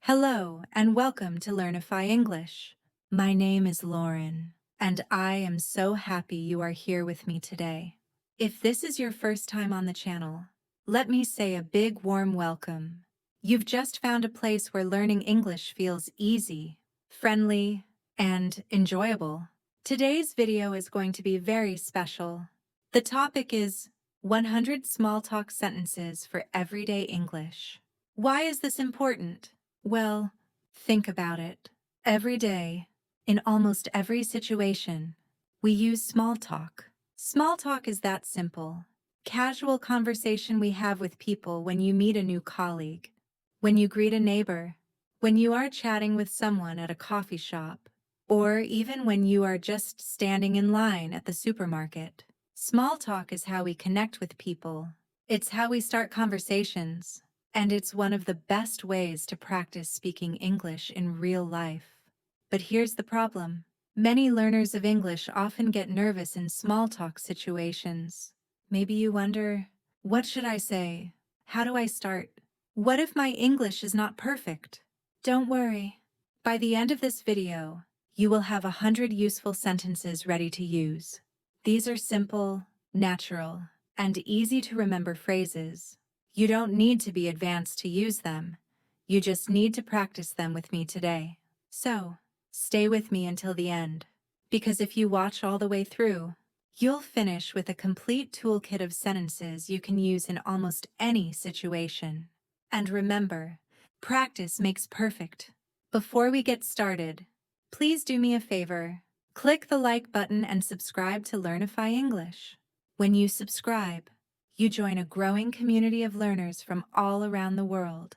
Hello and welcome to Learnify English. My name is Lauren, and I am so happy you are here with me today. If this is your first time on the channel, let me say a big warm welcome. You've just found a place where learning English feels easy, friendly, and enjoyable. Today's video is going to be very special. The topic is 100 small talk sentences for everyday English. Why is this important? Well, think about it. Every day, in almost every situation, we use small talk. Small talk is that simple. Casual conversation we have with people when you meet a new colleague, when you greet a neighbor, when you are chatting with someone at a coffee shop, or even when you are just standing in line at the supermarket. Small talk is how we connect with people. It's how we start conversations. And it's one of the best ways to practice speaking English in real life. But here's the problem. Many learners of English often get nervous in small talk situations. Maybe you wonder, what should I say? How do I start? What if my English is not perfect? Don't worry. By the end of this video, you will have 100 useful sentences ready to use. These are simple, natural, and easy to remember phrases. You don't need to be advanced to use them. You just need to practice them with me today. So, stay with me until the end, because if you watch all the way through, you'll finish with a complete toolkit of sentences you can use in almost any situation. And remember, practice makes perfect. Before we get started, please do me a favor. Click the like button and subscribe to Learnify English. When you subscribe, you join a growing community of learners from all around the world.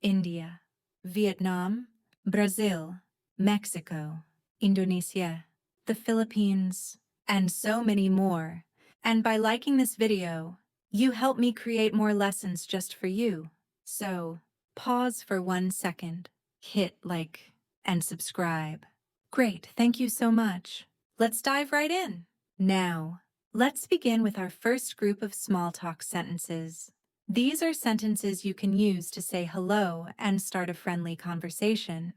India, Vietnam, Brazil, Mexico, Indonesia, the Philippines, and so many more. And by liking this video, you help me create more lessons just for you. So, pause for 1 second, hit like, and subscribe. Great, thank you so much. Let's dive right in. Now, let's begin with our first group of small talk sentences. These are sentences you can use to say hello and start a friendly conversation.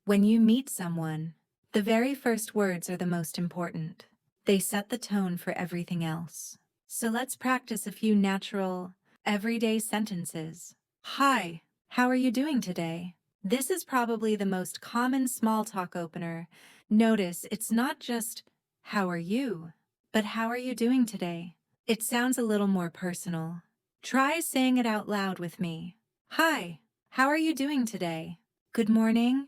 When you meet someone, the very first words are the most important. They set the tone for everything else. So let's practice a few natural, everyday sentences. Hi, how are you doing today? This is probably the most common small talk opener. Notice it's not just, how are you? But how are you doing today? It sounds a little more personal. Try saying it out loud with me. Hi, how are you doing today? Good morning.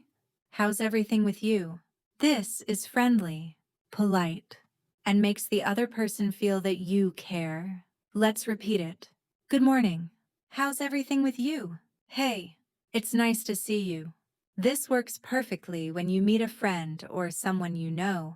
How's everything with you? This is friendly, polite, and makes the other person feel that you care. Let's repeat it. Good morning. How's everything with you? Hey, it's nice to see you. This works perfectly when you meet a friend or someone you know.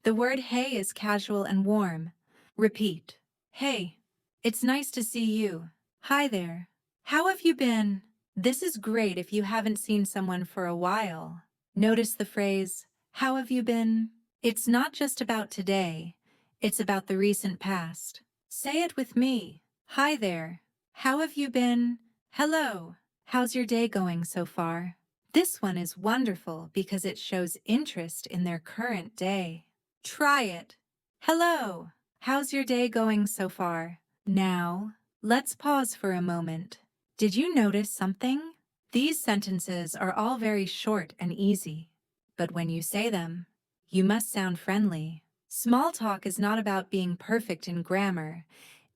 The word hey is casual and warm. Repeat. Hey, it's nice to see you. Hi there. How have you been? This is great if you haven't seen someone for a while. Notice the phrase, how have you been? It's not just about today. It's about the recent past. Say it with me. Hi there. How have you been? Hello. How's your day going so far? This one is wonderful because it shows interest in their current day. Try it. Hello. How's your day going so far? Now, let's pause for a moment. Did you notice something? These sentences are all very short and easy, but when you say them, you must sound friendly. Small talk is not about being perfect in grammar.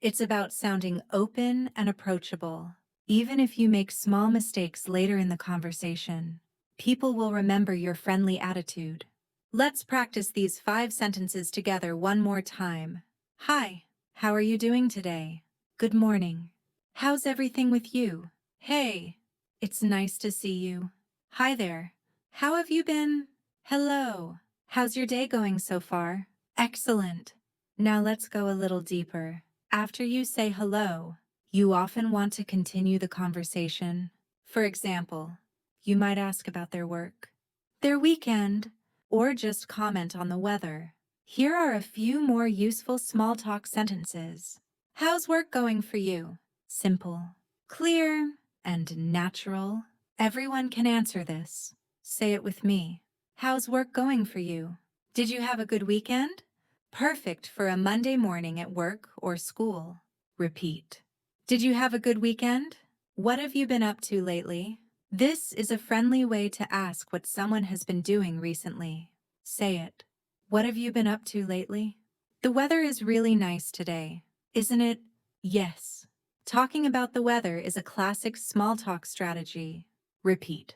It's about sounding open and approachable. Even if you make small mistakes later in the conversation, people will remember your friendly attitude. Let's practice these 5 sentences together one more time. Hi, how are you doing today? Good morning. How's everything with you? Hey, it's nice to see you. Hi there. How have you been? Hello. How's your day going so far? Excellent. Now let's go a little deeper. After you say hello, you often want to continue the conversation. For example, you might ask about their work, their weekend, or just comment on the weather. Here are a few more useful small talk sentences. How's work going for you? Simple, clear, and natural. Everyone can answer this. Say it with me. How's work going for you? Did you have a good weekend? Perfect for a Monday morning at work or school. Repeat. Did you have a good weekend? What have you been up to lately? This is a friendly way to ask what someone has been doing recently. Say it. What have you been up to lately? The weather is really nice today, isn't it? Yes. Talking about the weather is a classic small talk strategy. Repeat.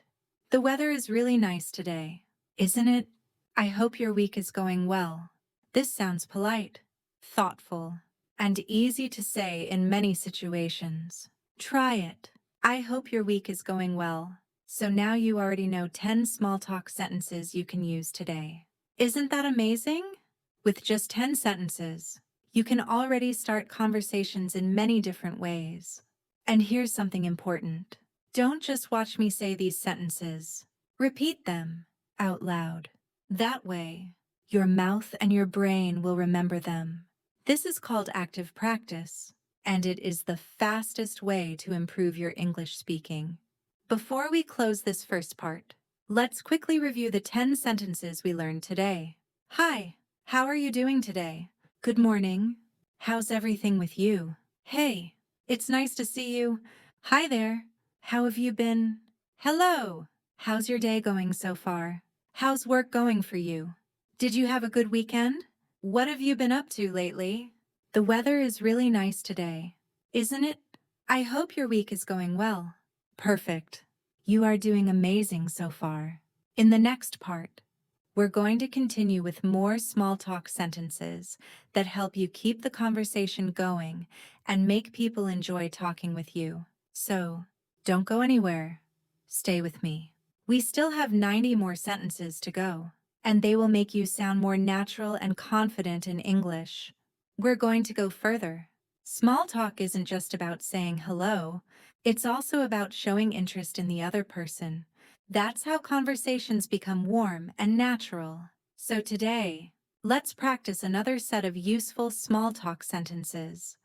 The weather is really nice today, isn't it? I hope your week is going well. This sounds polite, thoughtful, and easy to say in many situations. Try it. I hope your week is going well. So now you already know 10 small talk sentences you can use today. Isn't that amazing? With just 10 sentences, you can already start conversations in many different ways. And here's something important. Don't just watch me say these sentences. Repeat them out loud. That way, your mouth and your brain will remember them. This is called active practice, and it is the fastest way to improve your English speaking. Before we close this first part, let's quickly review the 10 sentences we learned today. Hi, how are you doing today? Good morning. How's everything with you? Hey, it's nice to see you. Hi there. How have you been? Hello. How's your day going so far? How's work going for you? Did you have a good weekend? What have you been up to lately? The weather is really nice today, isn't it? I hope your week is going well. Perfect. You are doing amazing so far. In the next part, we're going to continue with more small talk sentences that help you keep the conversation going and make people enjoy talking with you. So, don't go anywhere. Stay with me. We still have 90 more sentences to go, and they will make you sound more natural and confident in English. We're going to go further. Small talk isn't just about saying hello, it's also about showing interest in the other person. That's how conversations become warm and natural. So today, let's practice another set of useful small talk sentences.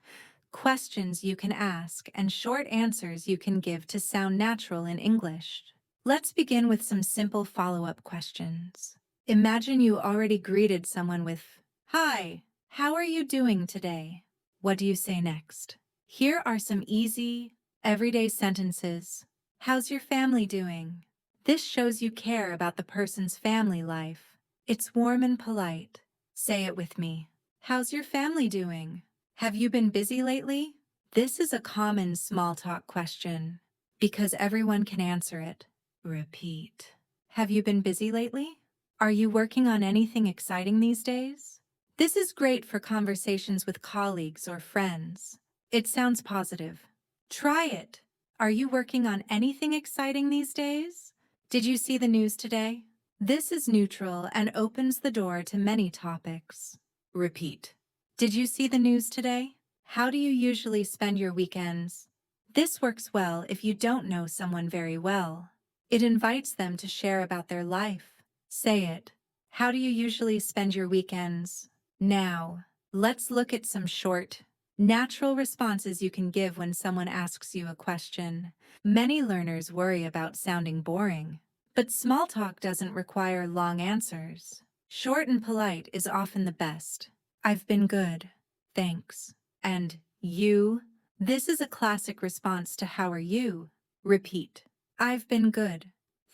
Questions you can ask and short answers you can give to sound natural in English. Let's begin with some simple follow-up questions. Imagine you already greeted someone with, "Hi, how are you doing today?" What do you say next? Here are some easy, everyday sentences. How's your family doing? This shows you care about the person's family life. It's warm and polite. Say it with me. How's your family doing? Have you been busy lately? This is a common small talk question because everyone can answer it. Repeat. Have you been busy lately? Are you working on anything exciting these days? This is great for conversations with colleagues or friends. It sounds positive. Try it. Are you working on anything exciting these days? Did you see the news today? This is neutral and opens the door to many topics. Repeat. Did you see the news today? How do you usually spend your weekends? This works well if you don't know someone very well. It invites them to share about their life. Say it. How do you usually spend your weekends? Now, let's look at some short, natural responses you can give when someone asks you a question. Many learners worry about sounding boring, but small talk doesn't require long answers. Short and polite is often the best. I've been good, thanks. And you? This is a classic response to how are you? Repeat. I've been good,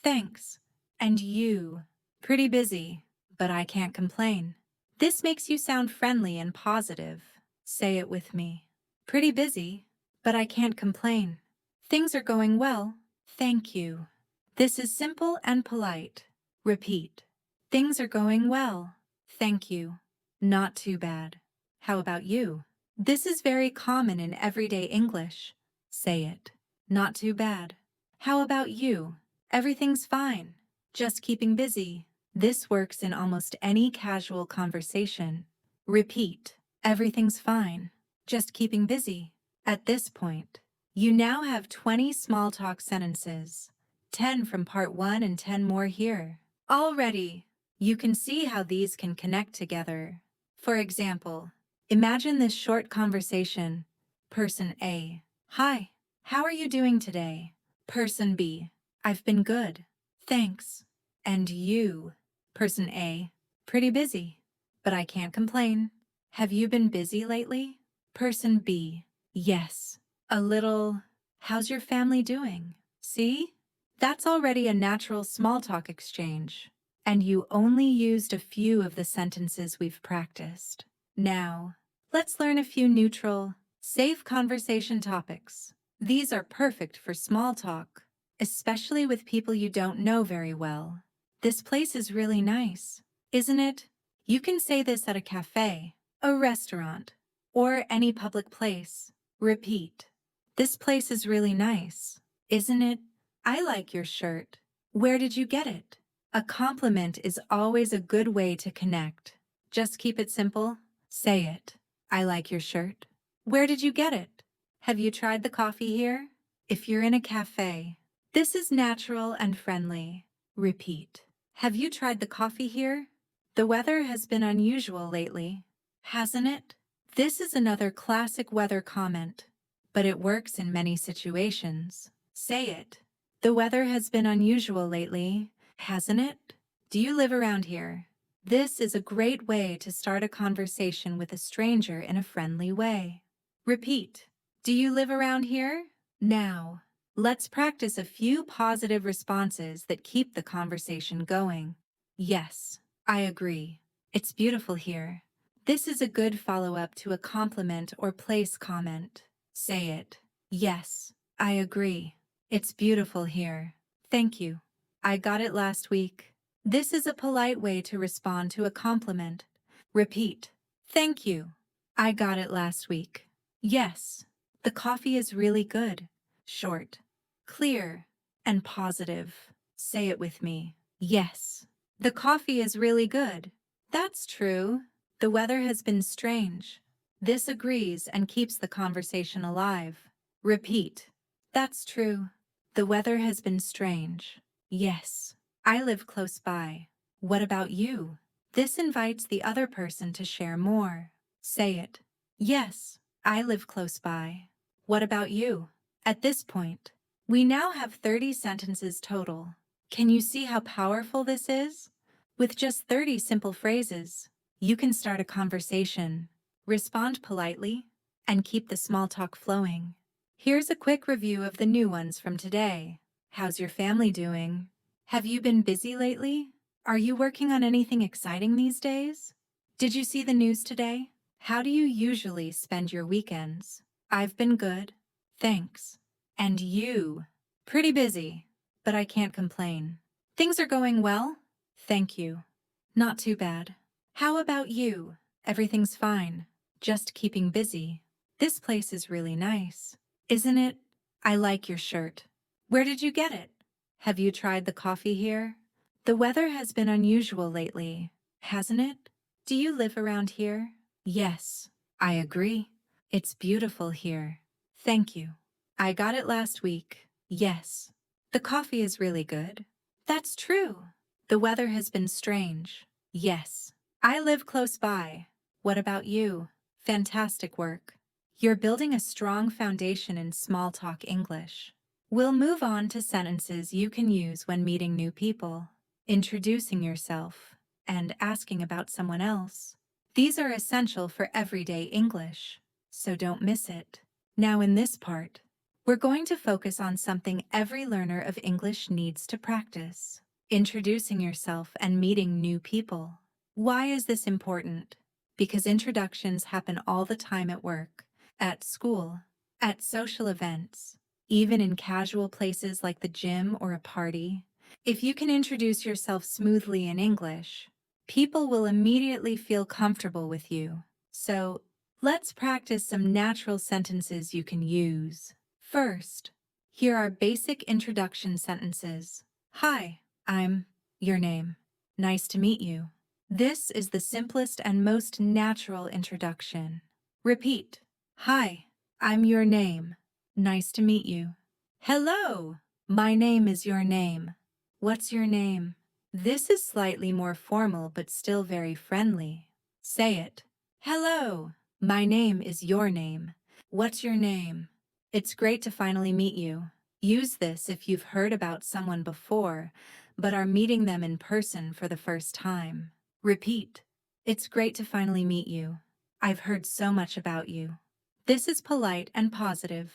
thanks. And you? Pretty busy, but I can't complain. This makes you sound friendly and positive. Say it with me. Pretty busy, but I can't complain. Things are going well, thank you. This is simple and polite. Repeat. Things are going well, thank you. Not too bad. How about you? This is very common in everyday English. Say it. Not too bad. How about you? Everything's fine. Just keeping busy. This works in almost any casual conversation. Repeat. Everything's fine. Just keeping busy. At this point, you now have 20 small talk sentences. 10 from part 1 and 10 more here. Already, you can see how these can connect together. For example, imagine this short conversation. Person A. Hi, how are you doing today? Person B. I've been good. Thanks. And you? Person A. Pretty busy. But I can't complain. Have you been busy lately? Person B. Yes. A little. How's your family doing? See? That's already a natural small talk exchange. And you only used a few of the sentences we've practiced. Now, let's learn a few neutral, safe conversation topics. These are perfect for small talk, especially with people you don't know very well. This place is really nice, isn't it? You can say this at a cafe, a restaurant, or any public place. Repeat. This place is really nice, isn't it? I like your shirt. Where did you get it? A compliment is always a good way to connect. Just keep it simple. Say it. I like your shirt. Where did you get it? Have you tried the coffee here? If you're in a cafe, this is natural and friendly. Repeat. Have you tried the coffee here? The weather has been unusual lately, hasn't it? This is another classic weather comment, but it works in many situations. Say it. The weather has been unusual lately, hasn't it? Do you live around here? This is a great way to start a conversation with a stranger in a friendly way. Repeat. Do you live around here? Now, let's practice a few positive responses that keep the conversation going. Yes, I agree. It's beautiful here. This is a good follow-up to a compliment or place comment. Say it. Yes, I agree. It's beautiful here. Thank you. I got it last week. This is a polite way to respond to a compliment. Repeat. Thank you. I got it last week. Yes. The coffee is really good. Short, clear, and positive. Say it with me. Yes. The coffee is really good. That's true. The weather has been strange. This agrees and keeps the conversation alive. Repeat. That's true. The weather has been strange. Yes. I live close by. What about you? This invites the other person to share more. Say it. Yes, I live close by. What about you? At this point, we now have 30 sentences total. Can you see how powerful this is? With just 30 simple phrases, you can start a conversation, respond politely, and keep the small talk flowing. Here's a quick review of the new ones from today. How's your family doing? Have you been busy lately? Are you working on anything exciting these days? Did you see the news today? How do you usually spend your weekends? I've been good. Thanks. And you? Pretty busy, but I can't complain. Things are going well? Thank you. Not too bad. How about you? Everything's fine. Just keeping busy. This place is really nice, isn't it? I like your shirt. Where did you get it? Have you tried the coffee here? The weather has been unusual lately, hasn't it? Do you live around here? Yes, I agree. It's beautiful here. Thank you. I got it last week. Yes. The coffee is really good. That's true. The weather has been strange. Yes. I live close by. What about you? Fantastic work. You're building a strong foundation in small talk English. We'll move on to sentences you can use when meeting new people, introducing yourself, and asking about someone else. These are essential for everyday English, so don't miss it. Now in this part, we're going to focus on something every learner of English needs to practice: introducing yourself and meeting new people. Why is this important? Because introductions happen all the time at work, at school, at social events, even in casual places like the gym or a party. If you can introduce yourself smoothly in English, people will immediately feel comfortable with you. So, let's practice some natural sentences you can use. First, here are basic introduction sentences. Hi, I'm your name. Nice to meet you. This is the simplest and most natural introduction. Repeat. Hi, I'm your name. Nice to meet you. Hello, my name is your name. What's your name? This is slightly more formal but still very friendly. Say it. Hello, my name is your name. What's your name? It's great to finally meet you. Use this if you've heard about someone before, but are meeting them in person for the first time. Repeat. It's great to finally meet you. I've heard so much about you. This is polite and positive,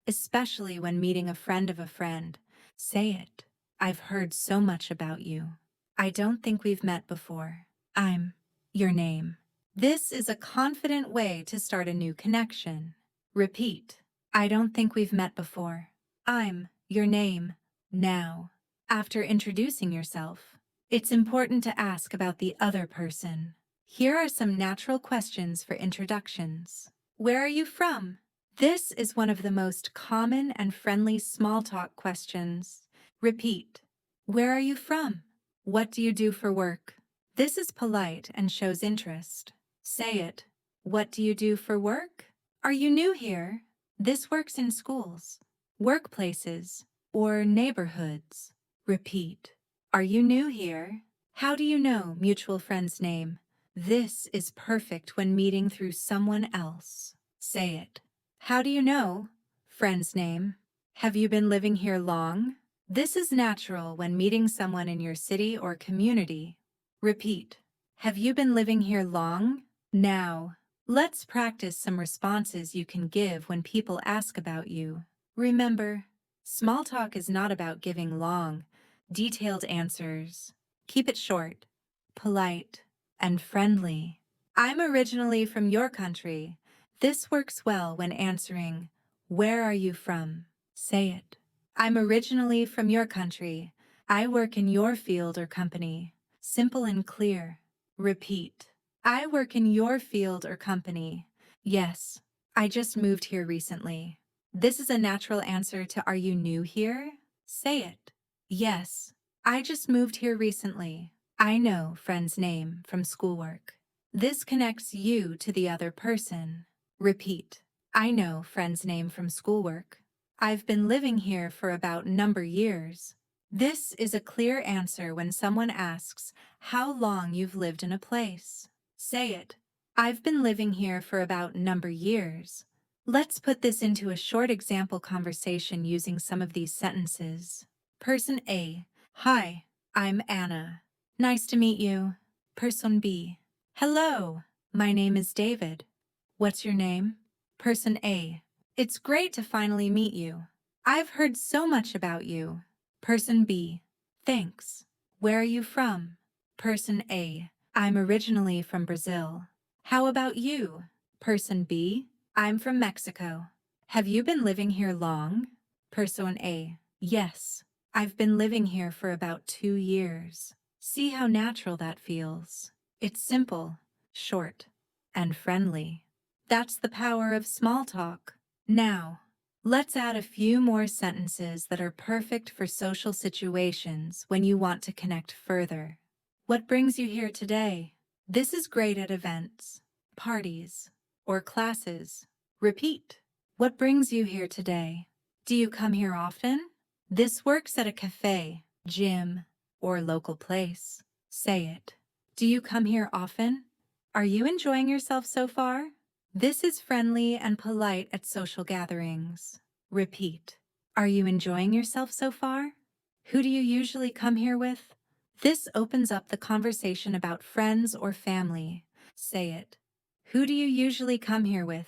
especially when meeting a friend of a friend. Say it. I've heard so much about you. I don't think we've met before. I'm your name. This is a confident way to start a new connection. Repeat. I don't think we've met before. I'm your name. Now, after introducing yourself, it's important to ask about the other person. Here are some natural questions for introductions. Where are you from? This is one of the most common and friendly small talk questions. Repeat. Where are you from? What do you do for work? This is polite and shows interest. Say it. What do you do for work? Are you new here? This works in schools, workplaces, or neighborhoods. Repeat. Are you new here? How do you know mutual friend's name? This is perfect when meeting through someone else. Say it. How do you know friend's name? Have you been living here long? This is natural when meeting someone in your city or community. Repeat. Have you been living here long? Now, let's practice some responses you can give when people ask about you. Remember, small talk is not about giving long, detailed answers. Keep it short, polite, and friendly. I'm originally from your country. This works well when answering, where are you from? Say it. I'm originally from your country. I work in your field or company. Simple and clear. Repeat. I work in your field or company. Yes, I just moved here recently. This is a natural answer to are you new here? Say it. Yes, I just moved here recently. I know friend's name from schoolwork. This connects you to the other person. Repeat. I know friend's name from schoolwork. I've been living here for about number years. This is a clear answer when someone asks how long you've lived in a place. Say it. I've been living here for about number years. Let's put this into a short example conversation using some of these sentences. Person A. Hi, I'm Anna. Nice to meet you. Person B. Hello, my name is David. What's your name? Person A. It's great to finally meet you. I've heard so much about you. Person B. Thanks. Where are you from? Person A. I'm originally from Brazil. How about you? Person B. I'm from Mexico. Have you been living here long? Person A. Yes, I've been living here for about 2 years. See how natural that feels. It's simple, short, and friendly. That's the power of small talk. Now, let's add a few more sentences that are perfect for social situations when you want to connect further. What brings you here today? This is great at events, parties, or classes. Repeat. What brings you here today? Do you come here often? This works at a cafe, gym, or local place. Say it. Do you come here often? Are you enjoying yourself so far? This is friendly and polite at social gatherings. Repeat. Are you enjoying yourself so far? Who do you usually come here with? This opens up the conversation about friends or family. Say it. Who do you usually come here with?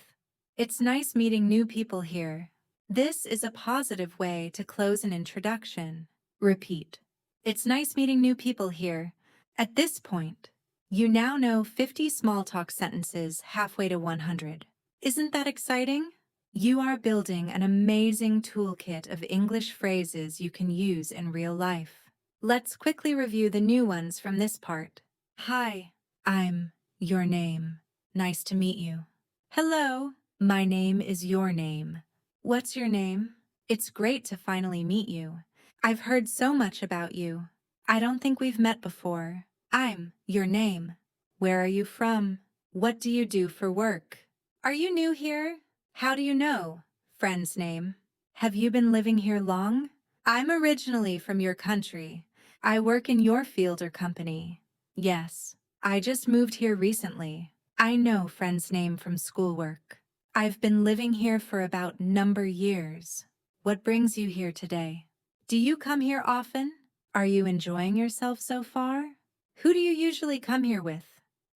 It's nice meeting new people here. This is a positive way to close an introduction. Repeat. It's nice meeting new people here. At this point, you now know 50 small talk sentences halfway to 100. Isn't that exciting? You are building an amazing toolkit of English phrases you can use in real life. Let's quickly review the new ones from this part. Hi, I'm your name. Nice to meet you. Hello, my name is your name. What's your name? It's great to finally meet you. I've heard so much about you. I don't think we've met before. I'm your name. Where are you from? What do you do for work? Are you new here? How do you know friend's name? Have you been living here long? I'm originally from your country. I work in your field or company. Yes, I just moved here recently. I know friend's name from schoolwork. I've been living here for about number years. What brings you here today? Do you come here often? Are you enjoying yourself so far? Who do you usually come here with?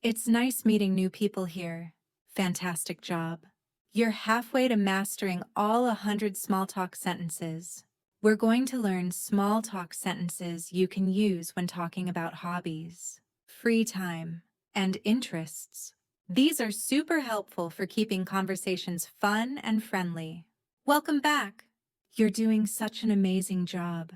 It's nice meeting new people here. Fantastic job. You're halfway to mastering all 100 small talk sentences. We're going to learn small talk sentences you can use when talking about hobbies, free time, and interests. These are super helpful for keeping conversations fun and friendly. Welcome back. You're doing such an amazing job.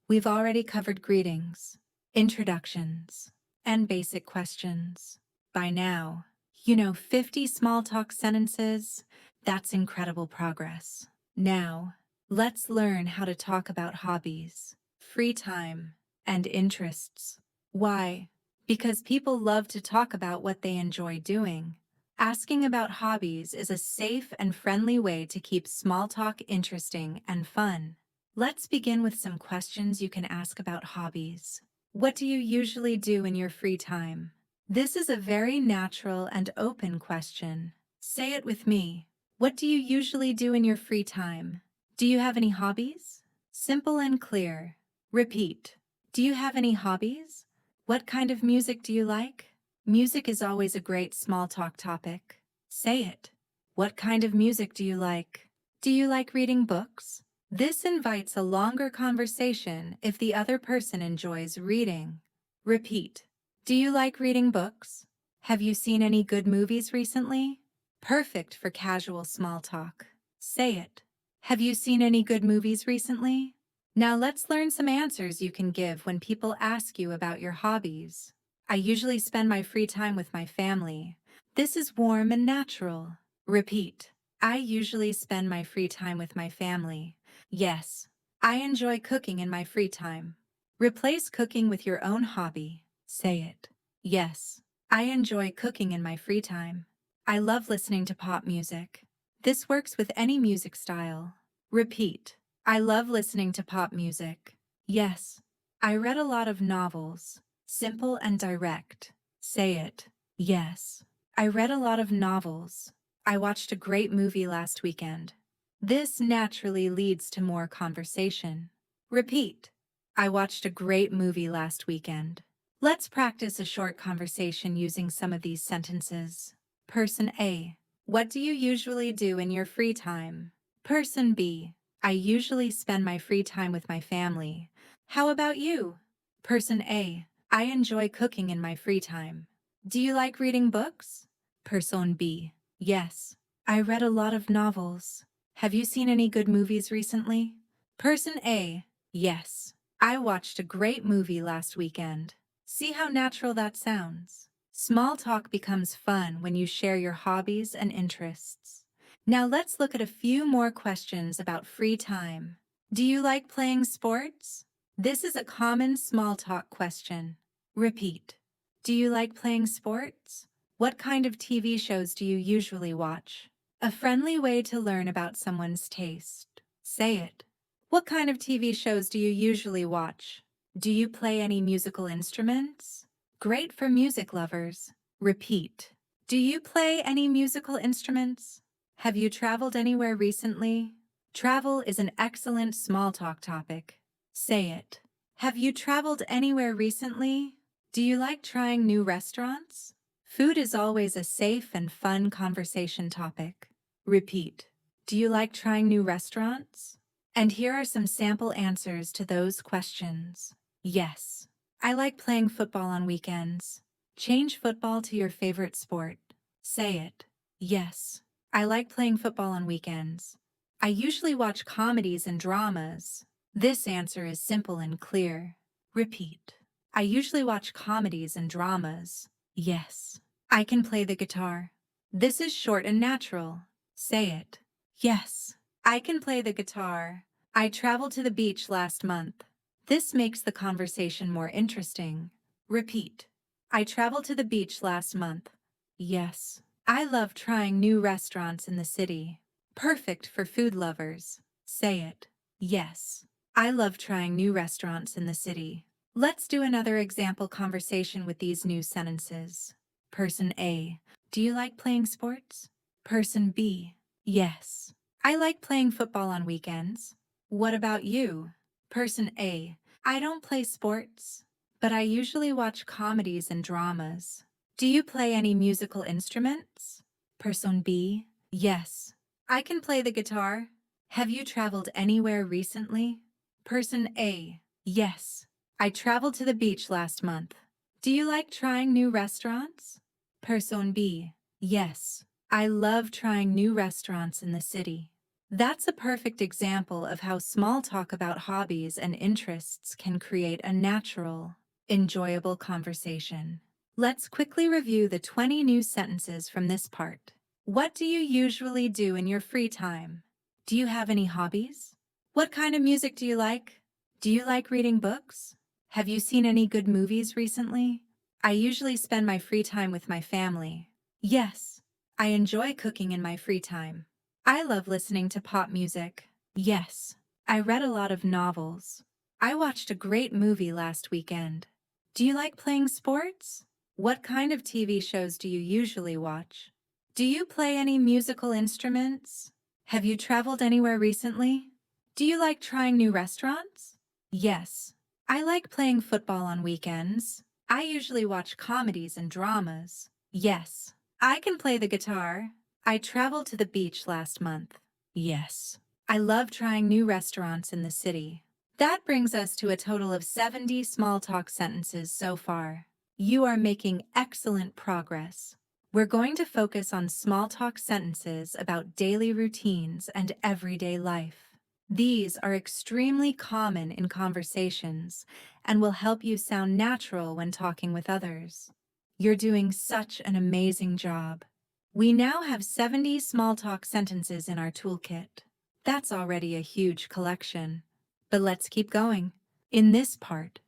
We've already covered greetings, introductions, and basic questions. By now, you know 50 small talk sentences. That's incredible progress. Now, let's learn how to talk about hobbies, free time, and interests. Why? Because people love to talk about what they enjoy doing. Asking about hobbies is a safe and friendly way to keep small talk interesting and fun. Let's begin with some questions you can ask about hobbies. What do you usually do in your free time? This is a very natural and open question. Say it with me. What do you usually do in your free time? Do you have any hobbies? Simple and clear. Repeat. Do you have any hobbies? What kind of music do you like? Music is always a great small talk topic. Say it. What kind of music do you like? Do you like reading books? This invites a longer conversation if the other person enjoys reading. Repeat. Do you like reading books? Have you seen any good movies recently? Perfect for casual small talk. Say it. Have you seen any good movies recently? Now let's learn some answers you can give when people ask you about your hobbies. I usually spend my free time with my family. This is warm and natural. Repeat. I usually spend my free time with my family. Yes, I enjoy cooking in my free time. Replace cooking with your own hobby. Say it. Yes, I enjoy cooking in my free time. I love listening to pop music. This works with any music style. Repeat. I love listening to pop music. Yes, I read a lot of novels. Simple and direct. Say it. Yes, I read a lot of novels. I watched a great movie last weekend. This naturally leads to more conversation. Repeat. I watched a great movie last weekend. Let's practice a short conversation using some of these sentences. Person A. What do you usually do in your free time? Person B. I usually spend my free time with my family. How about you? Person A. I enjoy cooking in my free time. Do you like reading books? Person B. Yes, I read a lot of novels. Have you seen any good movies recently? Person A. Yes, I watched a great movie last weekend. See how natural that sounds? Small talk becomes fun when you share your hobbies and interests. Now let's look at a few more questions about free time. Do you like playing sports? This is a common small talk question. Repeat. Do you like playing sports? What kind of TV shows do you usually watch? A friendly way to learn about someone's taste. Say it. What kind of TV shows do you usually watch? Do you play any musical instruments? Great for music lovers. Repeat. Do you play any musical instruments? Have you traveled anywhere recently? Travel is an excellent small talk topic. Say it. Have you traveled anywhere recently? Do you like trying new restaurants? Food is always a safe and fun conversation topic. Repeat. Do you like trying new restaurants? And here are some sample answers to those questions. Yes, I like playing football on weekends. Change football to your favorite sport. Say it. Yes, I like playing football on weekends. I usually watch comedies and dramas. This answer is simple and clear. Repeat. I usually watch comedies and dramas. Yes, I can play the guitar. This is short and natural. Say it. Yes, I can play the guitar. I traveled to the beach last month. This makes the conversation more interesting. Repeat. I traveled to the beach last month. Yes, I love trying new restaurants in the city. Perfect for food lovers. Say it. Yes, I love trying new restaurants in the city. Let's do another example conversation with these new sentences. Person A. Do you like playing sports? Person B. Yes, I like playing football on weekends. What about you? Person A. I don't play sports, but I usually watch comedies and dramas. Do you play any musical instruments? Person B. Yes. I can play the guitar. Have you traveled anywhere recently? Person A. Yes. I traveled to the beach last month. Do you like trying new restaurants? Person B. Yes. I love trying new restaurants in the city. That's a perfect example of how small talk about hobbies and interests can create a natural, enjoyable conversation. Let's quickly review the 20 new sentences from this part. What do you usually do in your free time? Do you have any hobbies? What kind of music do you like? Do you like reading books? Have you seen any good movies recently? I usually spend my free time with my family. Yes, I enjoy cooking in my free time. I love listening to pop music. Yes, I read a lot of novels. I watched a great movie last weekend. Do you like playing sports? What kind of TV shows do you usually watch? Do you play any musical instruments? Have you traveled anywhere recently? Do you like trying new restaurants? Yes, I like playing football on weekends. I usually watch comedies and dramas. Yes, I can play the guitar. I traveled to the beach last month. Yes, I love trying new restaurants in the city. That brings us to a total of 70 small talk sentences so far. You are making excellent progress. We're going to focus on small talk sentences about daily routines and everyday life. These are extremely common in conversations and will help you sound natural when talking with others. You're doing such an amazing job. We now have 70 small talk sentences in our toolkit. That's already a huge collection. But let's keep going. In this part,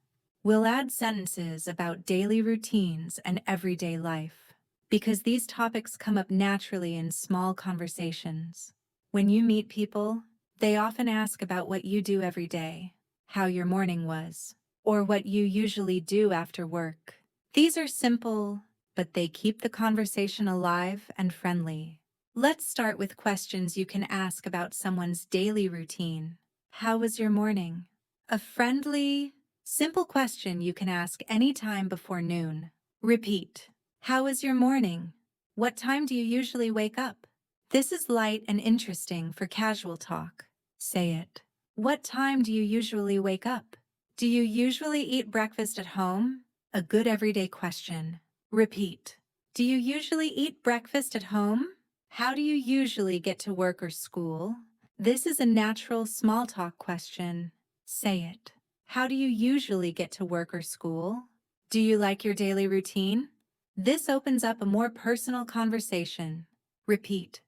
we'll add sentences about daily routines and everyday life, because these topics come up naturally in small conversations. When you meet people, they often ask about what you do every day, how your morning was, or what you usually do after work. These are simple, but they keep the conversation alive and friendly. Let's start with questions you can ask about someone's daily routine. How was your morning? A friendly, simple question you can ask anytime before noon. Repeat. How was your morning? What time do you usually wake up? This is light and interesting for casual talk. Say it. What time do you usually wake up? Do you usually eat breakfast at home? A good everyday question. Repeat. Do you usually eat breakfast at home? How do you usually get to work or school? This is a natural small talk question. Say it. How do you usually get to work or school? Do you like your daily routine? This opens up a more personal conversation. Repeat.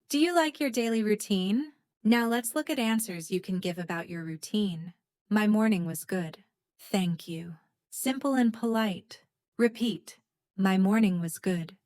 Do you like your daily routine? Now let's look at answers you can give about your routine. My morning was good. Thank you. Simple and polite. Repeat. My morning was good.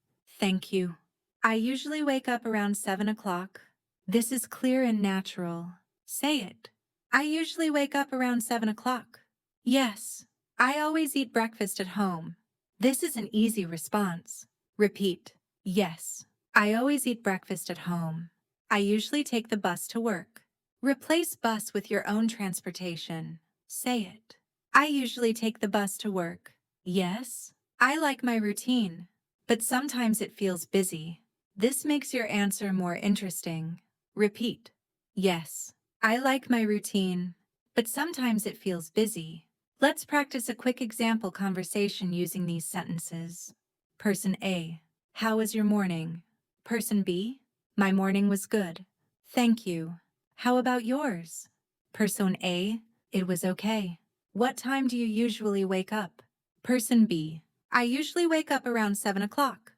Thank you. I usually wake up around 7 o'clock. This is clear and natural. Say it. I usually wake up around 7 o'clock. Yes. I always eat breakfast at home. This is an easy response. Repeat. Yes. I always eat breakfast at home. I usually take the bus to work. Replace bus with your own transportation. Say it. I usually take the bus to work. Yes. I like my routine, but sometimes it feels busy. This makes your answer more interesting. Repeat. Yes. I like my routine, but sometimes it feels busy. Let's practice a quick example conversation using these sentences. Person A. How was your morning? Person B. My morning was good. Thank you. How about yours? Person A. It was okay. What time do you usually wake up? Person B. I usually wake up around 7 o'clock.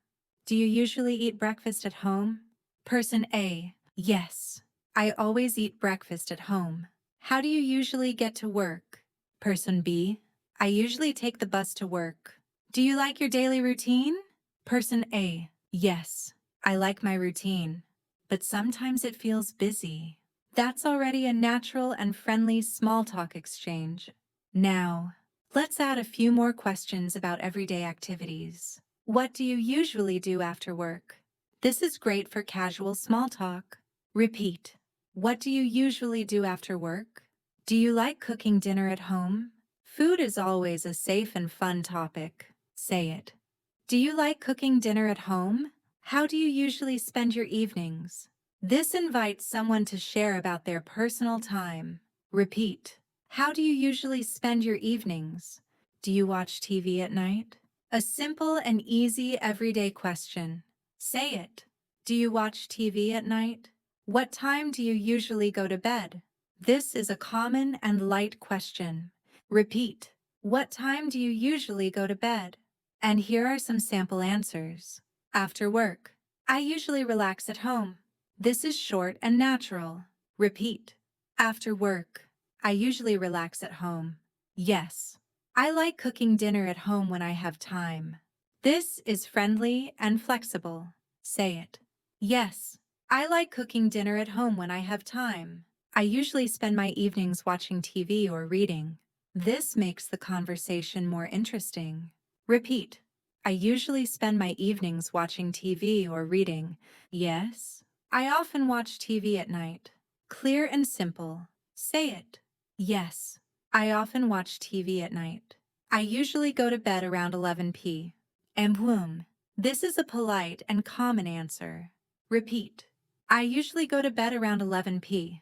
Do you usually eat breakfast at home? Person A. Yes. I always eat breakfast at home. How do you usually get to work? Person B. I usually take the bus to work. Do you like your daily routine? Person A. Yes. I like my routine, but sometimes it feels busy. That's already a natural and friendly small talk exchange. Now, let's add a few more questions about everyday activities. What do you usually do after work? This is great for casual small talk. Repeat. What do you usually do after work? Do you like cooking dinner at home? Food is always a safe and fun topic. Say it. Do you like cooking dinner at home? How do you usually spend your evenings? This invites someone to share about their personal time. Repeat. How do you usually spend your evenings? Do you watch TV at night? A simple and easy everyday question. Say it. Do you watch TV at night? What time do you usually go to bed? This is a common and light question. Repeat. What time do you usually go to bed? And here are some sample answers. After work. I usually relax at home. This is short and natural. Repeat. After work. I usually relax at home. Yes. I like cooking dinner at home when I have time. This is friendly and flexible. Say it. Yes. I like cooking dinner at home when I have time. I usually spend my evenings watching TV or reading. This makes the conversation more interesting. Repeat. I usually spend my evenings watching TV or reading. Yes. I often watch TV at night. Clear and simple. Say it. Yes. I often watch TV at night. I usually go to bed around 11 p.m. This is a polite and common answer. Repeat. I usually go to bed around 11 p.m.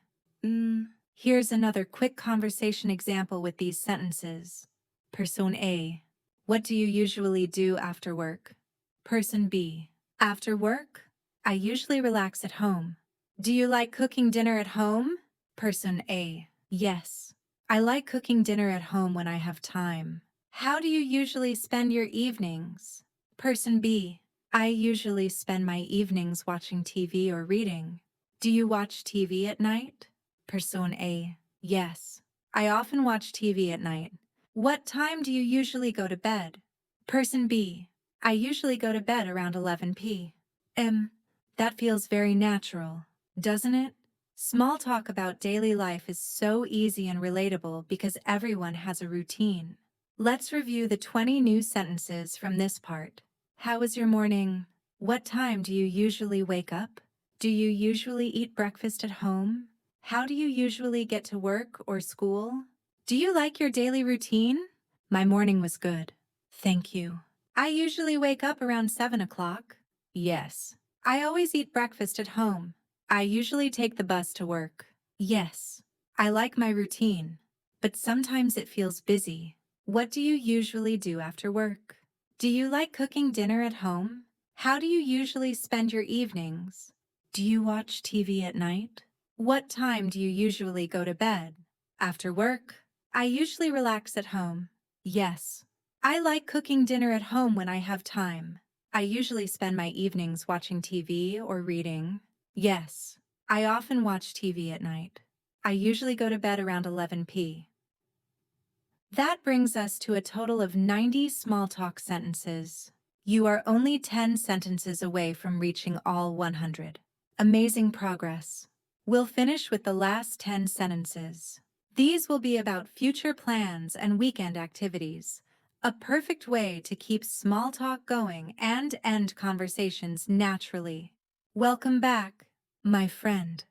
Here's another quick conversation example with these sentences. Person A. What do you usually do after work? Person B. After work? I usually relax at home. Do you like cooking dinner at home? Person A. Yes. I like cooking dinner at home when I have time. How do you usually spend your evenings? Person B. I usually spend my evenings watching TV or reading. Do you watch TV at night? Person A. Yes. I often watch TV at night. What time do you usually go to bed? Person B. I usually go to bed around 11 p.m. That feels very natural, doesn't it? Small talk about daily life is so easy and relatable because everyone has a routine. Let's review the 20 new sentences from this part. How was your morning? What time do you usually wake up? Do you usually eat breakfast at home? How do you usually get to work or school? Do you like your daily routine? My morning was good. Thank you. I usually wake up around 7 o'clock. Yes. I always eat breakfast at home. I usually take the bus to work. Yes. I like my routine, but sometimes it feels busy. What do you usually do after work? Do you like cooking dinner at home? How do you usually spend your evenings? Do you watch TV at night? What time do you usually go to bed? After work? I usually relax at home. Yes. I like cooking dinner at home when I have time. I usually spend my evenings watching TV or reading. Yes. I often watch TV at night. I usually go to bed around 11 p.m. That brings us to a total of 90 small talk sentences. You are only 10 sentences away from reaching all 100. Amazing progress. We'll finish with the last 10 sentences. These will be about future plans and weekend activities, a perfect way to keep small talk going and end conversations naturally. Welcome back, my friend.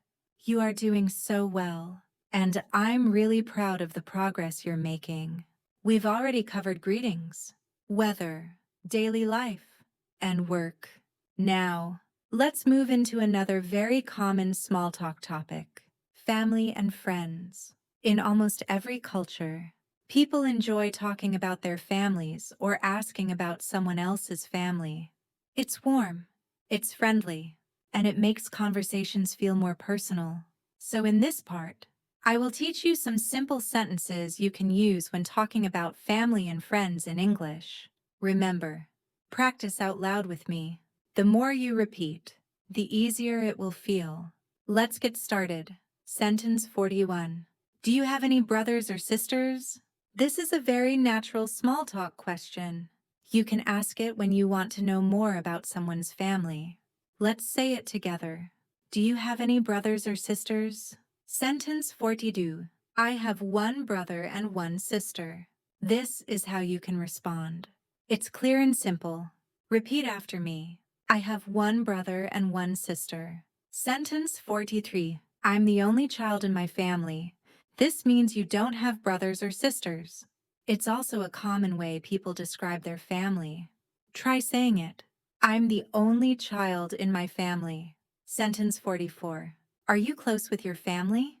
You are doing so well, and I'm really proud of the progress you're making. We've already covered greetings, weather, daily life, and work. Now, let's move into another very common small talk topic, family and friends. In almost every culture, people enjoy talking about their families or asking about someone else's family. It's warm, it's friendly, and it makes conversations feel more personal. So in this part, I will teach you some simple sentences you can use when talking about family and friends in English. Remember, practice out loud with me. The more you repeat, the easier it will feel. Let's get started. Sentence 41. Do you have any brothers or sisters? This is a very natural small talk question. You can ask it when you want to know more about someone's family. Let's say it together. Do you have any brothers or sisters? Sentence 42. I have one brother and one sister. This is how you can respond. It's clear and simple. Repeat after me. I have one brother and one sister. Sentence 43. I'm the only child in my family. This means you don't have brothers or sisters. It's also a common way people describe their family. Try saying it. I'm the only child in my family. Sentence 44. Are you close with your family?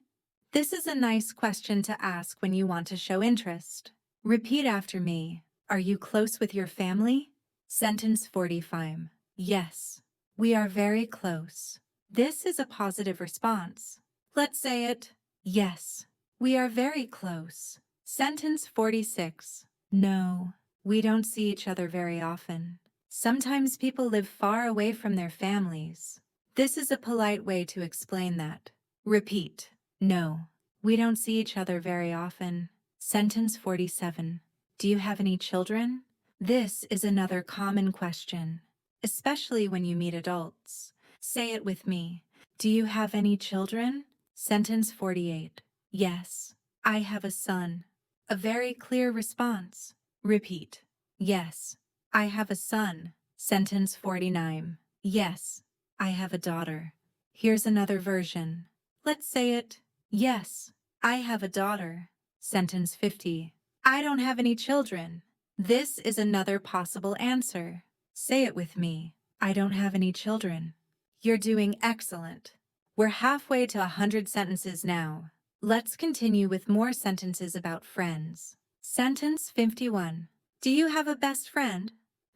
This is a nice question to ask when you want to show interest. Repeat after me. Are you close with your family? Sentence 45. Yes, we are very close. This is a positive response. Let's say it. Yes, we are very close. Sentence 46. No, we don't see each other very often. Sometimes people live far away from their families. This is a polite way to explain that. Repeat. No, we don't see each other very often. Sentence 47. Do you have any children? This is another common question, especially when you meet adults. Say it with me. Do you have any children? Sentence 48. Yes, I have a son. A very clear response. Repeat. Yes, I have a son. Sentence 49. Yes, I have a daughter. Here's another version. Let's say it. Yes, I have a daughter. Sentence 50. I don't have any children. This is another possible answer. Say it with me. I don't have any children. You're doing excellent. We're halfway to 100 sentences now. Let's continue with more sentences about friends. Sentence 51. Do you have a best friend?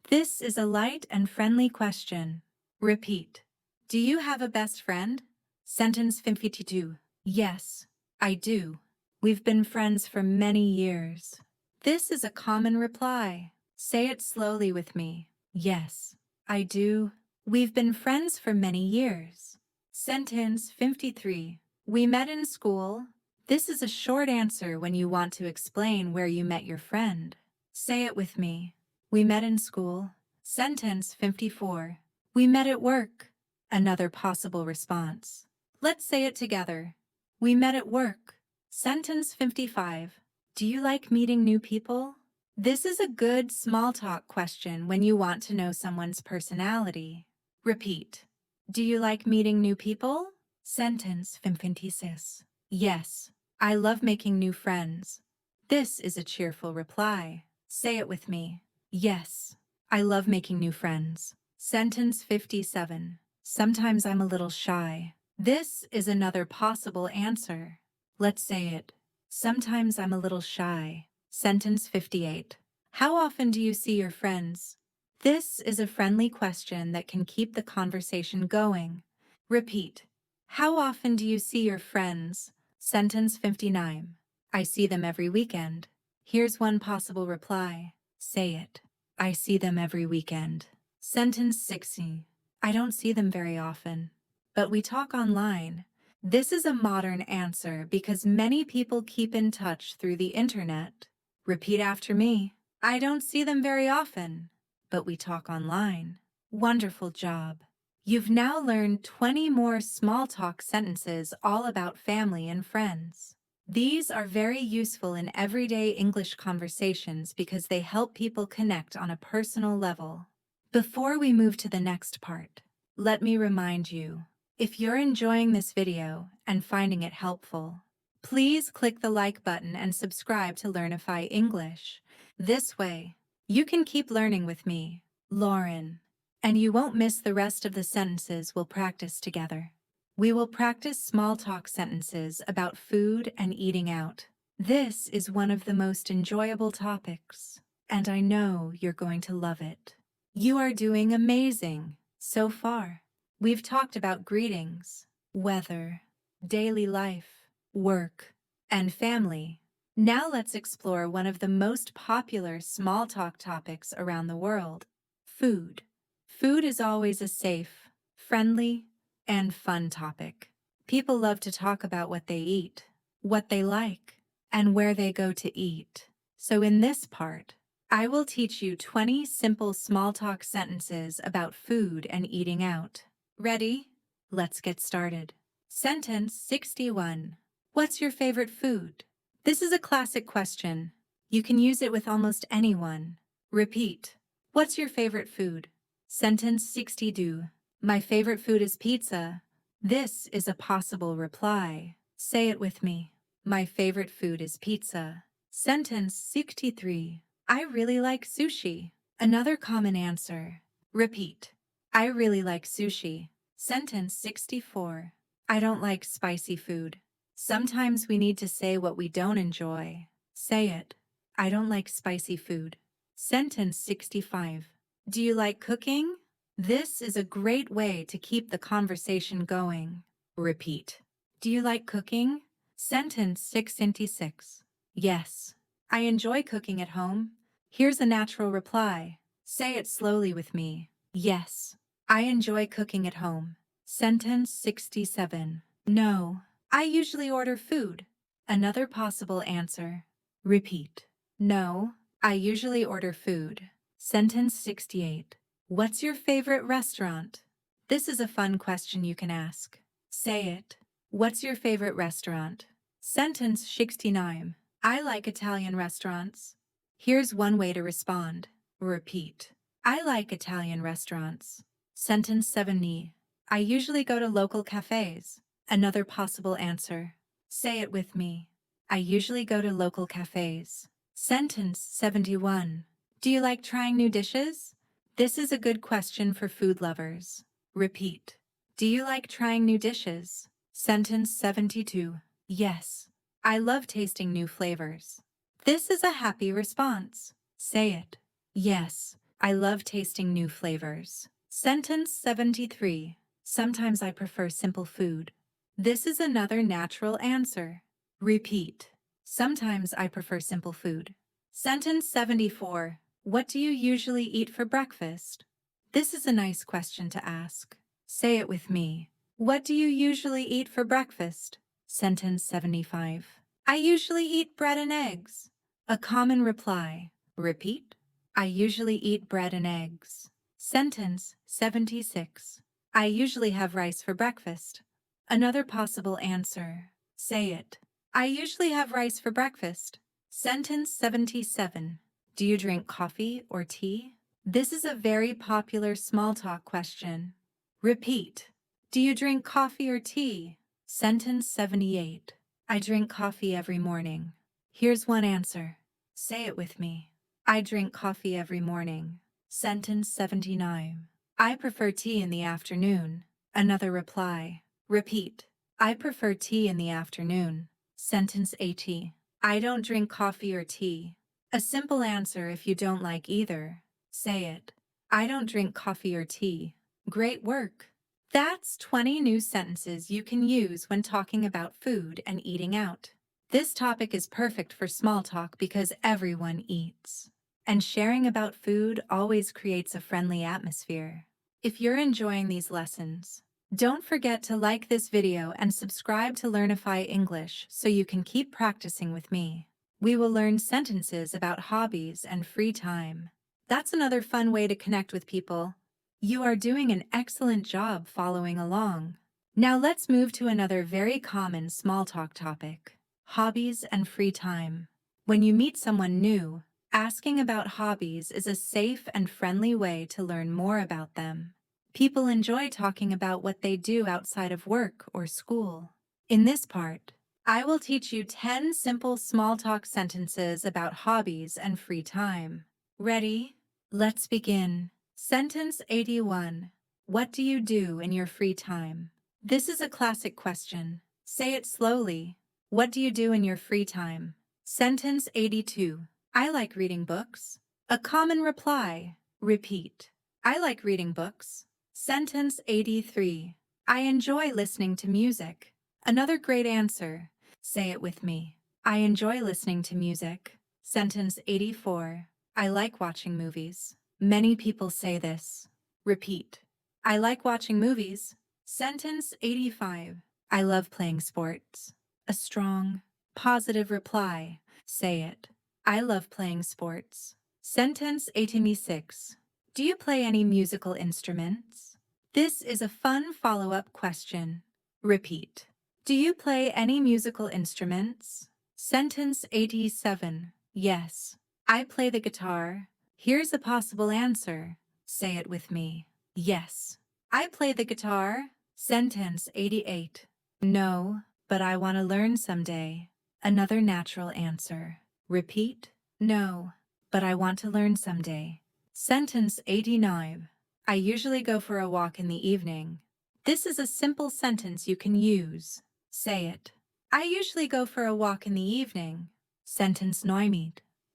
This is a light and friendly question. Repeat. Do you have a best friend? Sentence 52. Yes, I do. We've been friends for many years. This is a common reply. Say it slowly with me. Yes, I do. We've been friends for many years. Sentence 53. We met in school. This is a short answer when you want to explain where you met your friend. Say it with me. We met in school. Sentence 54. We met at work. Another possible response. Let's say it together. We met at work. Sentence 55. Do you like meeting new people? This is a good small talk question when you want to know someone's personality. Repeat. Do you like meeting new people? Sentence 56. Yes, I love making new friends. This is a cheerful reply. Say it with me. Yes, I love making new friends. Sentence 57. Sometimes I'm a little shy. This is another possible answer. Let's say it. Sometimes I'm a little shy. Sentence 58. How often do you see your friends? This is a friendly question that can keep the conversation going. Repeat. How often do you see your friends? Sentence 59. I see them every weekend. Here's one possible reply. Say it. I see them every weekend. Sentence 60. I don't see them very often, but we talk online. This is a modern answer because many people keep in touch through the internet. Repeat after me. I don't see them very often, but we talk online. Wonderful job. You've now learned 20 more small talk sentences all about family and friends. These are very useful in everyday English conversations because they help people connect on a personal level. Before we move to the next part, let me remind you, if you're enjoying this video and finding it helpful, please click the like button and subscribe to Learnify English. This way, you can keep learning with me, Lauren, and you won't miss the rest of the sentences we'll practice together. We will practice small talk sentences about food and eating out. This is one of the most enjoyable topics, and I know you're going to love it. You are doing amazing so far. We've talked about greetings, weather, daily life, work, and family. Now let's explore one of the most popular small talk topics around the world, food. Food is always a safe, friendly, and fun topic. People love to talk about what they eat, what they like, and where they go to eat. So in this part, I will teach you 20 simple small talk sentences about food and eating out. Ready? Let's get started. Sentence 61. What's your favorite food? This is a classic question. You can use it with almost anyone. Repeat. What's your favorite food? Sentence 62. My favorite food is pizza. This is a possible reply. Say it with me. My favorite food is pizza. Sentence 63. I really like sushi. Another common answer. Repeat. I really like sushi. Sentence 64. I don't like spicy food. Sometimes we need to say what we don't enjoy. Say it. I don't like spicy food. Sentence 65. Do you like cooking? This is a great way to keep the conversation going. Repeat. Do you like cooking? Sentence 66. Yes. I enjoy cooking at home. Here's a natural reply. Say it slowly with me. Yes. I enjoy cooking at home. Sentence 67. No. I usually order food. Another possible answer. Repeat. No. I usually order food. Sentence 68. What's your favorite restaurant? This is a fun question you can ask. Say it. What's your favorite restaurant? Sentence 69. I like Italian restaurants. Here's one way to respond. Repeat. I like Italian restaurants. Sentence 70. I usually go to local cafes. Another possible answer. Say it with me. I usually go to local cafes. Sentence 71. Do you like trying new dishes? This is a good question for food lovers. Repeat. Do you like trying new dishes? Sentence 72. Yes. I love tasting new flavors. This is a happy response. Say it. Yes. I love tasting new flavors. Sentence 73. Sometimes I prefer simple food. This is another natural answer. Repeat. Sometimes I prefer simple food. Sentence 74. What do you usually eat for breakfast? This is a nice question to ask. Say it with me. What do you usually eat for breakfast? Sentence 75. I usually eat bread and eggs. A common reply. Repeat. I usually eat bread and eggs. Sentence 76. I usually have rice for breakfast. Another possible answer. Say it. I usually have rice for breakfast. Sentence 77. Do you drink coffee or tea? This is a very popular small talk question. Repeat. Do you drink coffee or tea? Sentence 78. I drink coffee every morning. Here's one answer. Say it with me. I drink coffee every morning. Sentence 79. I prefer tea in the afternoon. Another reply. Repeat. I prefer tea in the afternoon. Sentence 80. I don't drink coffee or tea. A simple answer if you don't like either. Say it. I don't drink coffee or tea. Great work. That's 20 new sentences you can use when talking about food and eating out. This topic is perfect for small talk because everyone eats. And sharing about food always creates a friendly atmosphere. If you're enjoying these lessons, don't forget to like this video and subscribe to Learnify English so you can keep practicing with me. We will learn sentences about hobbies and free time. That's another fun way to connect with people. You are doing an excellent job following along. Now let's move to another very common small talk topic. Hobbies and free time. When you meet someone new, asking about hobbies is a safe and friendly way to learn more about them. People enjoy talking about what they do outside of work or school. In this part, I will teach you 10 simple small talk sentences about hobbies and free time. Ready? Let's begin. Sentence 81. What do you do in your free time? This is a classic question. Say it slowly. What do you do in your free time? Sentence 82. I like reading books. A common reply. Repeat. I like reading books. Sentence 83. I enjoy listening to music. Another great answer. Say it with me. I enjoy listening to music. Sentence 84. I like watching movies. Many people say this. Repeat. I like watching movies. Sentence 85. I love playing sports. A strong, positive reply. Say it. I love playing sports. Sentence 86. Do you play any musical instruments? This is a fun follow-up question. Repeat. Do you play any musical instruments? Sentence 87. Yes. I play the guitar. Here's a possible answer. Say it with me. Yes. I play the guitar. Sentence 88. No, but I want to learn someday. Another natural answer. Repeat. No, but I want to learn someday. Sentence 89. I usually go for a walk in the evening. This is a simple sentence you can use. Say it. I usually go for a walk in the evening. Sentence 90.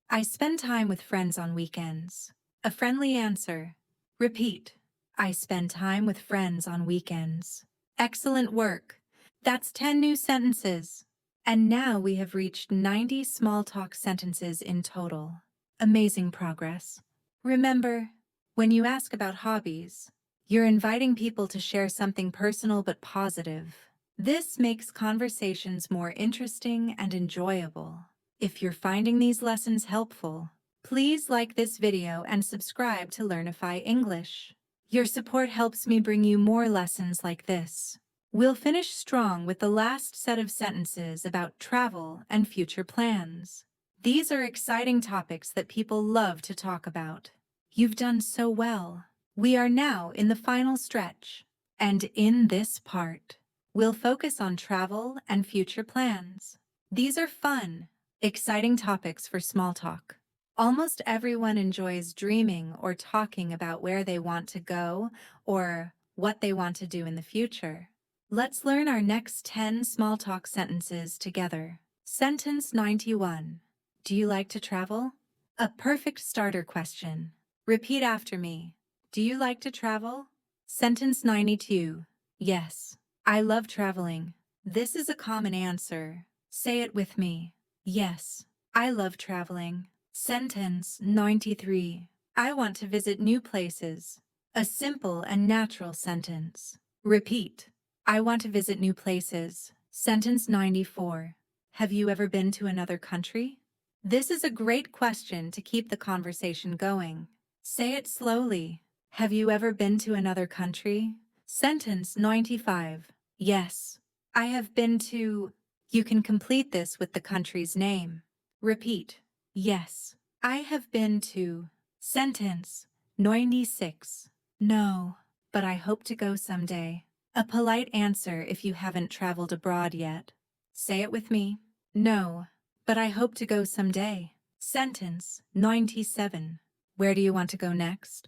I spend time with friends on weekends. A friendly answer. Repeat. I spend time with friends on weekends. Excellent work. That's 10 new sentences. And now we have reached 90 small talk sentences in total. Amazing progress. Remember, when you ask about hobbies, you're inviting people to share something personal but positive. This makes conversations more interesting and enjoyable. If you're finding these lessons helpful, please like this video and subscribe to Learnify English. Your support helps me bring you more lessons like this. We'll finish strong with the last set of sentences about travel and future plans. These are exciting topics that people love to talk about. You've done so well. We are now in the final stretch, and in this part, we'll focus on travel and future plans. These are fun, exciting topics for small talk. Almost everyone enjoys dreaming or talking about where they want to go or what they want to do in the future. Let's learn our next 10 small talk sentences together. Sentence 91. Do you like to travel? A perfect starter question. Repeat after me. Do you like to travel? Sentence 92. Yes, I love traveling. This is a common answer. Say it with me. Yes, I love traveling. Sentence 93. I want to visit new places. A simple and natural sentence. Repeat. I want to visit new places. Sentence 94. Have you ever been to another country? This is a great question to keep the conversation going. Say it slowly. Have you ever been to another country? Sentence 95. Yes, I have been to... You can complete this with the country's name. Repeat. Yes, I have been to... Sentence 96. No, but I hope to go someday. A polite answer if you haven't traveled abroad yet. Say it with me. No, but I hope to go someday. Sentence 97. Where do you want to go next?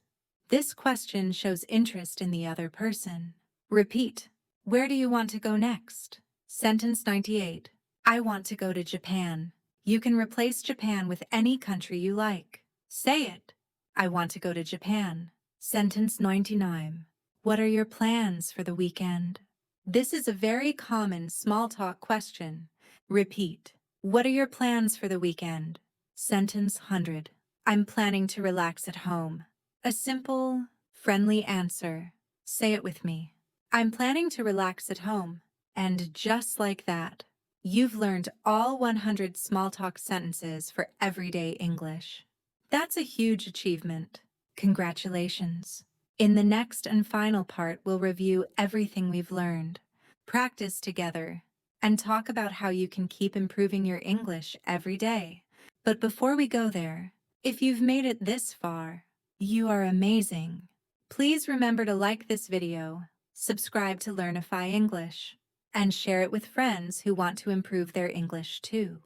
This question shows interest in the other person. Repeat. Where do you want to go next? Sentence 98. I want to go to Japan. You can replace Japan with any country you like. Say it. I want to go to Japan. Sentence 99. What are your plans for the weekend? This is a very common small talk question. Repeat. What are your plans for the weekend? Sentence 100. I'm planning to relax at home. A simple, friendly answer. Say it with me. I'm planning to relax at home. And just like that, you've learned all 100 small talk sentences for everyday English. That's a huge achievement. Congratulations. In the next and final part, we'll review everything we've learned, practice together, and talk about how you can keep improving your English every day. But before we go there, if you've made it this far, you are amazing. Please remember to like this video, subscribe to Learnify English, and share it with friends who want to improve their English too.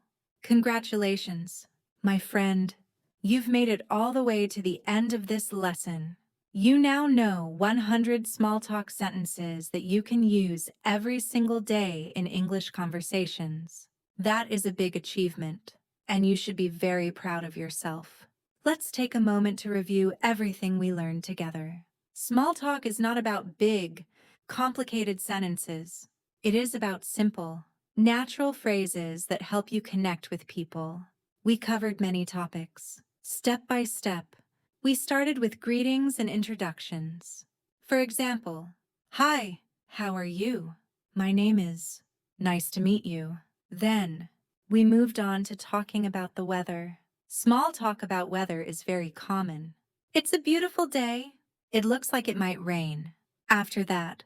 Congratulations, my friend. You've made it all the way to the end of this lesson. You now know 100 small talk sentences that you can use every single day in English conversations. That is a big achievement, and you should be very proud of yourself. Let's take a moment to review everything we learned together. Small talk is not about big, complicated sentences. It is about simple, natural phrases that help you connect with people. We covered many topics, step by step. We started with greetings and introductions. For example, hi, how are you? My name is. Nice to meet you. Then, we moved on to talking about the weather. Small talk about weather is very common. It's a beautiful day. It looks like it might rain. After that,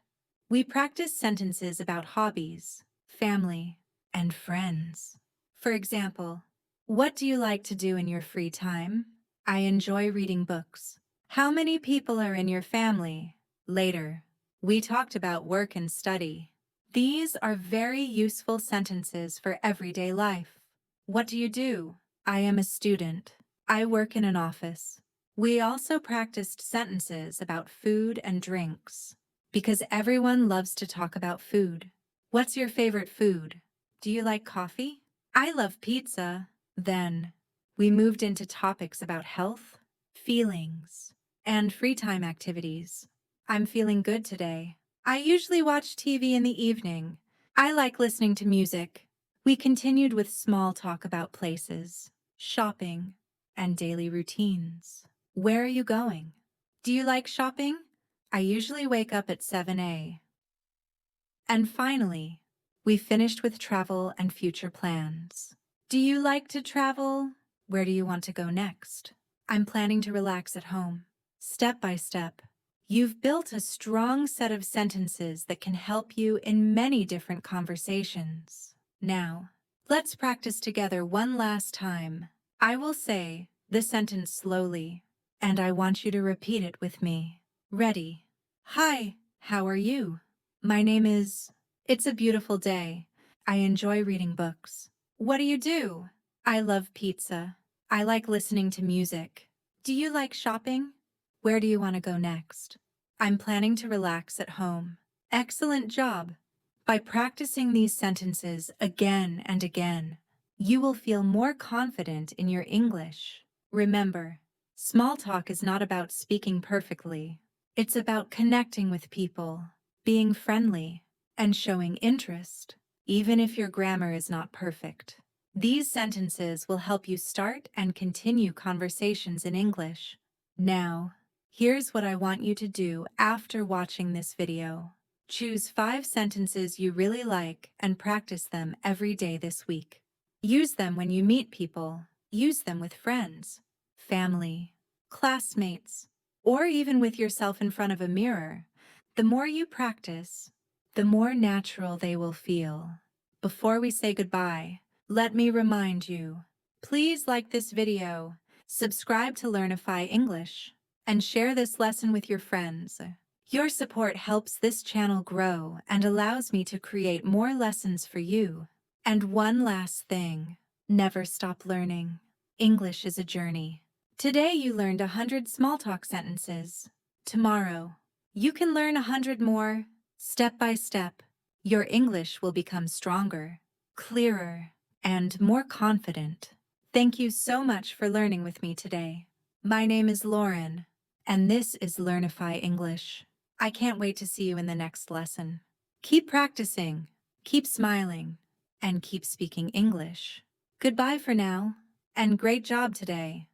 we practiced sentences about hobbies, family, and friends. For example, what do you like to do in your free time? I enjoy reading books. How many people are in your family? Later, we talked about work and study. These are very useful sentences for everyday life. What do you do? I am a student. I work in an office. We also practiced sentences about food and drinks, because everyone loves to talk about food. What's your favorite food? Do you like coffee? I love pizza. Then we moved into topics about health, feelings, and free time activities. I'm feeling good today. I usually watch TV in the evening. I like listening to music. We continued with small talk about places, shopping, and daily routines. Where are you going? Do you like shopping? I usually wake up at 7 a.m. And finally, we finished with travel and future plans. Do you like to travel? Where do you want to go next? I'm planning to relax at home. Step by step, you've built a strong set of sentences that can help you in many different conversations. Now, let's practice together one last time. I will say the sentence slowly, and I want you to repeat it with me. Ready? Hi, how are you? My name is... It's a beautiful day. I enjoy reading books. What do you do? I love pizza. I like listening to music. Do you like shopping? Where do you want to go next? I'm planning to relax at home. Excellent job. By practicing these sentences again and again, you will feel more confident in your English. Remember, small talk is not about speaking perfectly. It's about connecting with people, being friendly, and showing interest, even if your grammar is not perfect. These sentences will help you start and continue conversations in English. Now, here's what I want you to do after watching this video. Choose 5 sentences you really like and practice them every day this week. Use them when you meet people. Use them with friends, family, classmates, or even with yourself in front of a mirror. The more you practice, the more natural they will feel. Before we say goodbye, let me remind you, please like this video, subscribe to Learnify English, and share this lesson with your friends. Your support helps this channel grow and allows me to create more lessons for you. And one last thing, never stop learning. English is a journey. Today you learned 100 small talk sentences. Tomorrow, you can learn 100 more. Step by step, your English will become stronger, clearer, and more confident. Thank you so much for learning with me today. My name is Lauren, and this is Learnify English. I can't wait to see you in the next lesson. Keep practicing, keep smiling, and keep speaking English. Goodbye for now, and great job today.